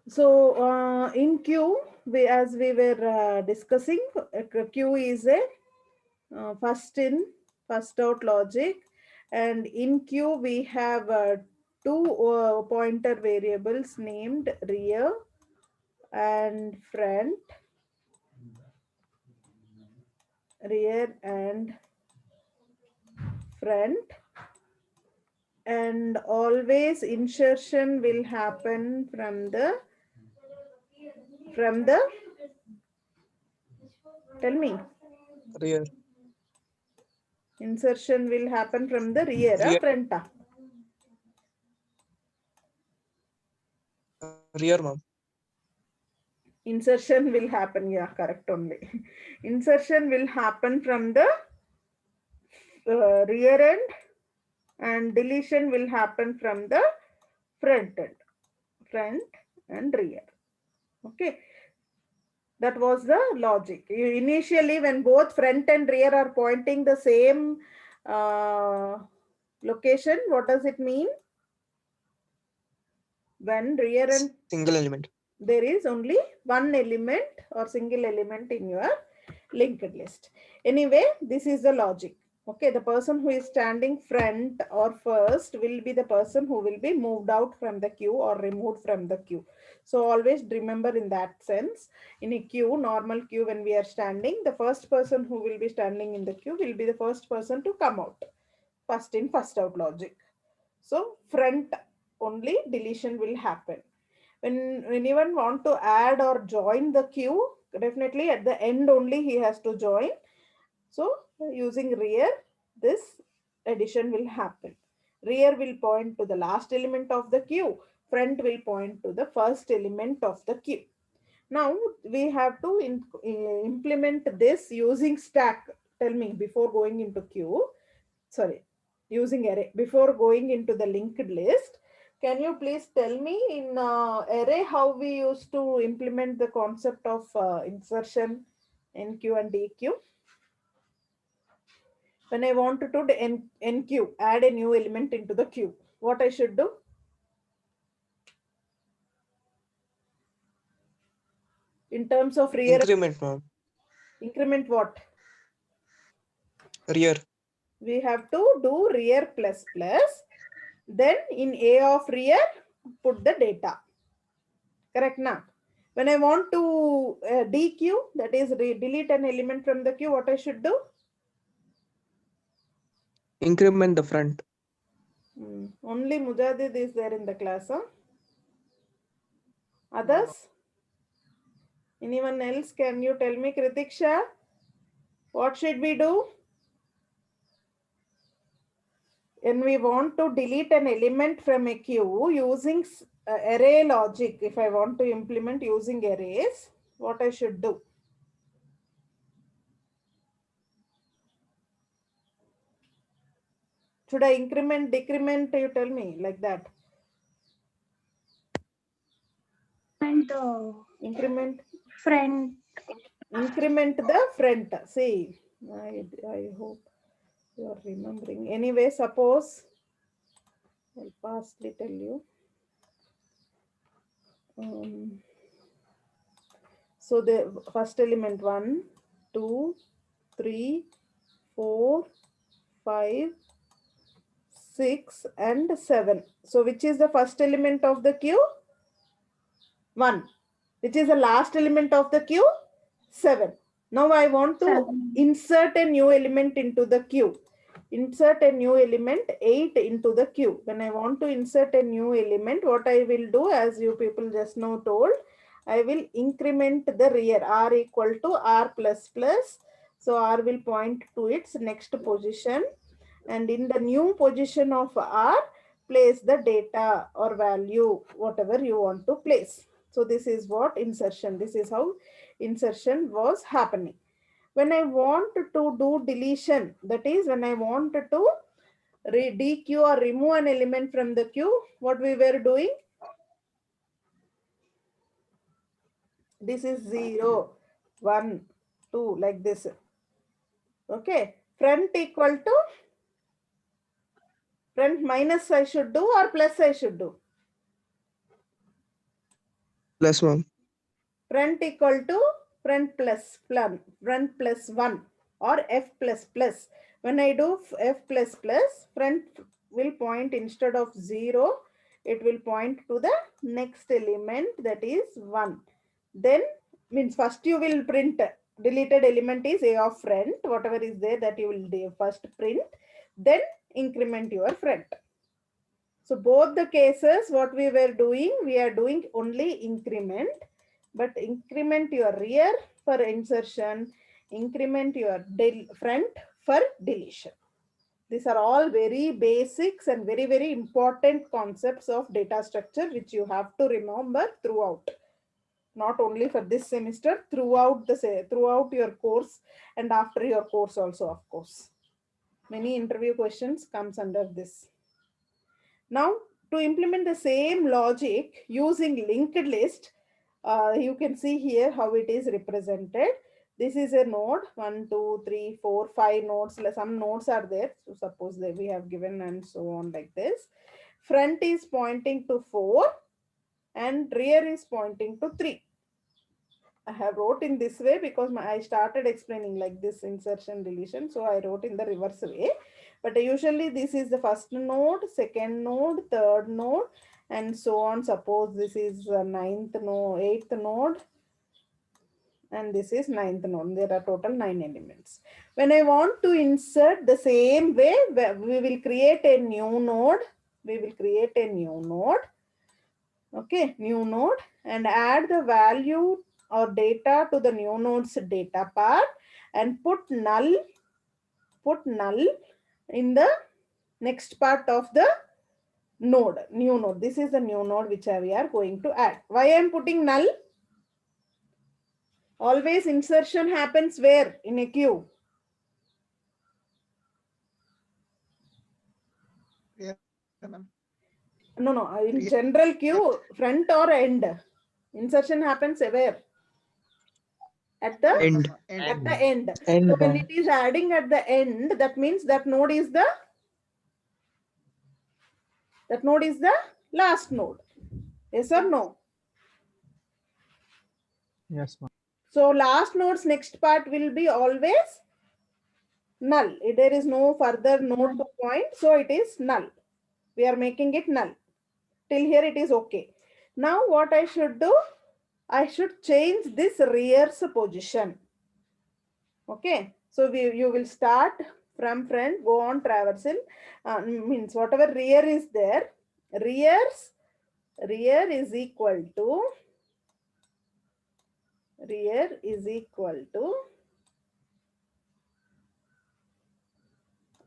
So in Q, as we were discussing, Q is a first in, first out logic, and in Q we have two pointer variables named rear and front, rear and front, and always insertion will happen from the tell me. Rear. Insertion will happen from the rear, Rear. front. Rear, ma'am. Insertion will happen, yeah, correct only. Insertion will happen from the rear end, and deletion will happen from the front end, front and rear. Okay, that was the logic. Initially, when both front and rear are pointing the same location, what does it mean? When rear and Single element. there is only one element or single element in your linked list. Anyway, this is the logic. Okay, the person who is standing front or first will be the person who will be moved out from the queue or removed from the queue. So always remember in that sense, in a queue, normal queue, when we are standing, the first person who will be standing in the queue will be the first person to come out. First in, first out logic. So front only deletion will happen. When anyone want to add or join the queue, definitely at the end only he has to join. So using rear, this addition will happen. Rear will point to the last element of the queue. Front will point to the first element of the queue. Now we have to implement this using stack. Tell me before going into queue. Sorry, using array. Before going into the linked list, can you please tell me in array how we used to implement the concept of insertion, NQ and DQ? When I want to do NQ, add a new element into the queue, what I should do? In terms of rear, Increment, ma'am. increment what? Rear. We have to do rear plus plus. Then in A of rear, put the data. Correct now. When I want to DQ, that is delete an element from the queue, what I should do? Increment the front. Only Mujadid is there in the class, huh? No, ma'am. Others? Anyone else? Can you tell me, Kritiksha? What should we do? When we want to delete an element from a queue using array logic, if I want to implement using arrays, what I should do? Should I increment, decrement? You tell me like that. And Increment. friend. Increment the front. See, I hope you are remembering. Anyway, suppose I'll fastly tell you. So the first element 1, 2, 3, 4, 5, 6, and 7. So which is the first element of the queue? 1. Which is the last element of the queue? 7. Now I want to 7. insert a new element into the queue. Insert a new element 8 into the queue. When I want to insert a new element, what I will do, as you people just now told, I will increment the rear, r equal to r plus plus. So r will point to its next position, and in the new position of r, place the data or value, whatever you want to place. So this is what insertion, this is how insertion was happening. When I want to do deletion, that is when I want to DQ or remove an element from the queue, what we were doing? This is 0, 1, 2, like this. Okay, front equal to front minus I should do or plus I should do? Plus, ma'am. Front equal to front plus plum, front plus 1 or f plus plus. When I do f plus plus, front will point instead of 0, it will point to the next element, that is 1. Then means first you will print deleted element is a of front, whatever is there that you will do first print, then increment your front. So both the cases what we were doing, we are doing only increment, but increment your rear for insertion, increment your front for deletion. These are all very basics and very, very important concepts of data structure which you have to remember throughout. Not only for this semester, throughout your course and after your course also, of course. Many interview questions comes under this. Now, to implement the same logic using linked list, you can see here how it is represented. This is a node, 1, 2, 3, 4, 5 nodes. Some nodes are there. So suppose that we have given and so on like this. Front is pointing to 4 and rear is pointing to 3. I have wrote in this way because I started explaining like this insertion deletion. So I wrote in the reverse way. But usually this is the first node, second node, third node, and so on. Suppose this is the ninth node, eighth node, and this is ninth node. There are total 9 elements. When I want to insert the same way, we will create a new node. We will create a new node. Okay, new node, and add the value or data to the new node's data part and put null in the next part of the node, new node. This is the new node which we are going to add. Why I am putting null? Always insertion happens where? In a queue. No, in general queue, front or end. Insertion happens where? At the End. At the end. End, So when ma'am. it is adding at the end, that means that node is the last node. Yes or no? Yes, ma'am. So last node's next part will be always null. There is no further node to point, so it is null. We are making it null. Till here it is okay. Now what I should do? I should change this rear's position. Okay, so you will start from front, go on traversal, means whatever rear is there, rear is equal to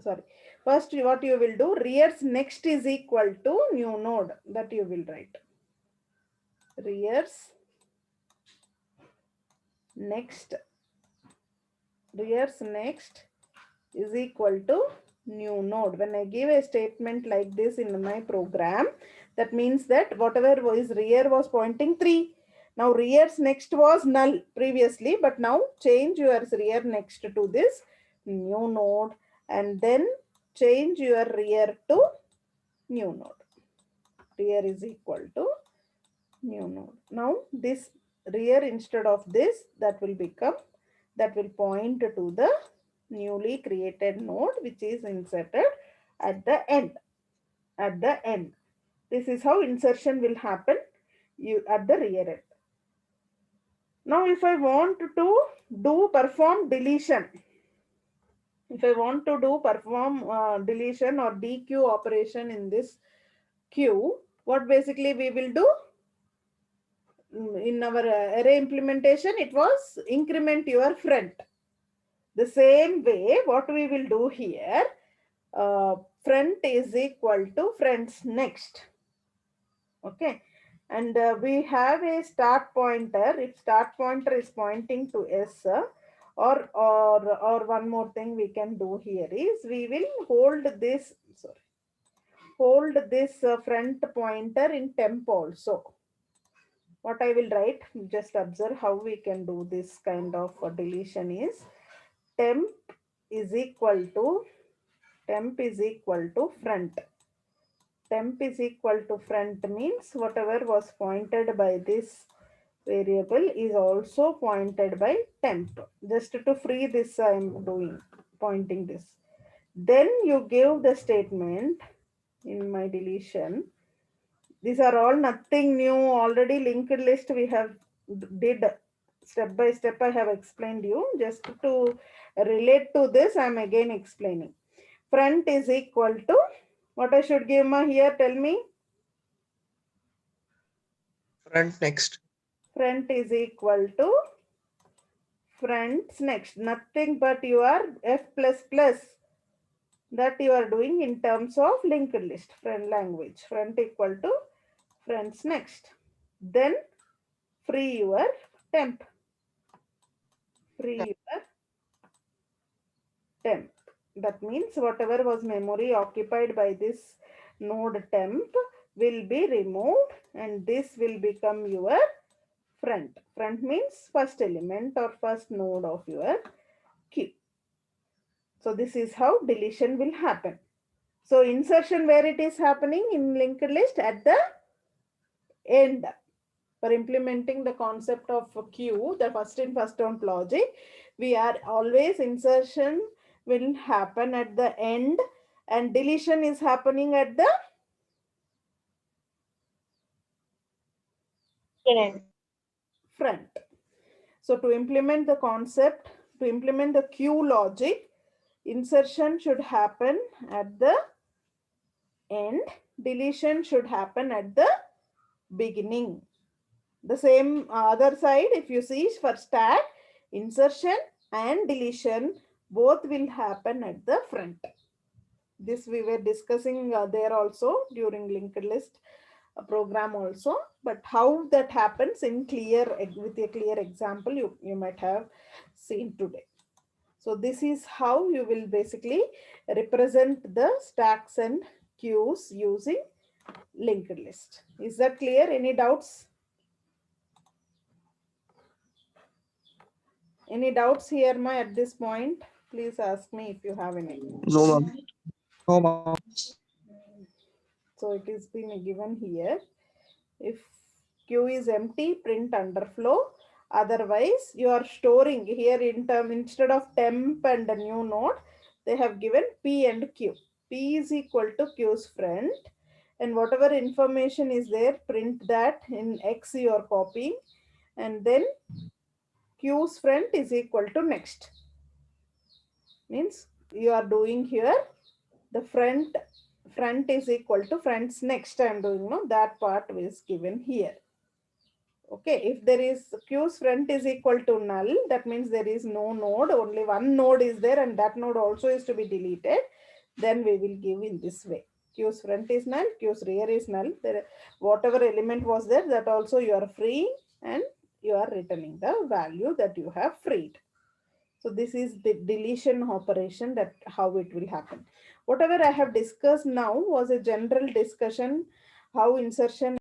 sorry, first what you will do, rear's next is equal to new node, that you will write. Rear's next is equal to new node. When I give a statement like this in my program, that means that whatever is rear was pointing 3. Now rear's next was null previously, but now change your rear next to this new node and then change your rear to new node. Rear is equal to new node. Now this rear instead of this, that will point to the newly created node which is inserted at the end. This is how insertion will happen at the rear end. Now if I want to perform deletion, deletion or dequeue operation in this queue, what basically we will do? In our array implementation, it was increment your front. The same way, what we will do here, front is equal to front's next. Okay, and we have a start pointer. If start pointer is pointing to S, or one more thing we can do here is we will hold this front pointer in temp also. What I will write, just observe how we can do this kind of deletion is temp is equal to front. Temp is equal to front means whatever was pointed by this variable is also pointed by temp. Just to free this, I am pointing this. Then you give the statement in my deletion. These are all nothing new, already linked list we have did step by step. I have explained you. Just to relate to this, I am again explaining. Front is equal to, what I should give ma here, tell me. Front next. Front is equal to fronts next, nothing but your f plus plus that you are doing in terms of linked list, friend language. Front equal to fronts next. Then free your temp. Free your temp. That means whatever was memory occupied by this node temp will be removed and this will become your front. Front means first element or first node of your queue. So this is how deletion will happen. So insertion, where it is happening in linked list, at the end. For implementing the concept of queue, the first in first out logic, we are always insertion will happen at the end and deletion is happening at the front. So to implement the concept, to implement the queue logic, insertion should happen at the end, deletion should happen at the beginning. The same other side, if you see for stack, insertion and deletion both will happen at the front. This we were discussing there also during linked list program also, but how that happens in clear, with a clear example you might have seen today. So this is how you will basically represent the stacks and queues using linked list. Is that clear? Any doubts? Any doubts here, Ma, at this point? Please ask me if you have any. No, ma'am. No, ma'am. So it is been given here. If queue is empty, print underflow. Otherwise, you are storing here in term, instead of temp and a new node, they have given P and Q. P is equal to Q's front. And whatever information is there, print that in X you are copying. And then Q's front is equal to next. Means you are doing here the front is equal to fronts next. I am doing, no, that part is given here. Okay, if there is Q's front is equal to null, that means there is no node, only one node is there and that node also is to be deleted. Then we will give in this way. Q's front is null, Q's rear is null. Whatever element was there, that also you are freeing and you are returning the value that you have freed. So this is the deletion operation, that how it will happen. Whatever I have discussed now was a general discussion how insertion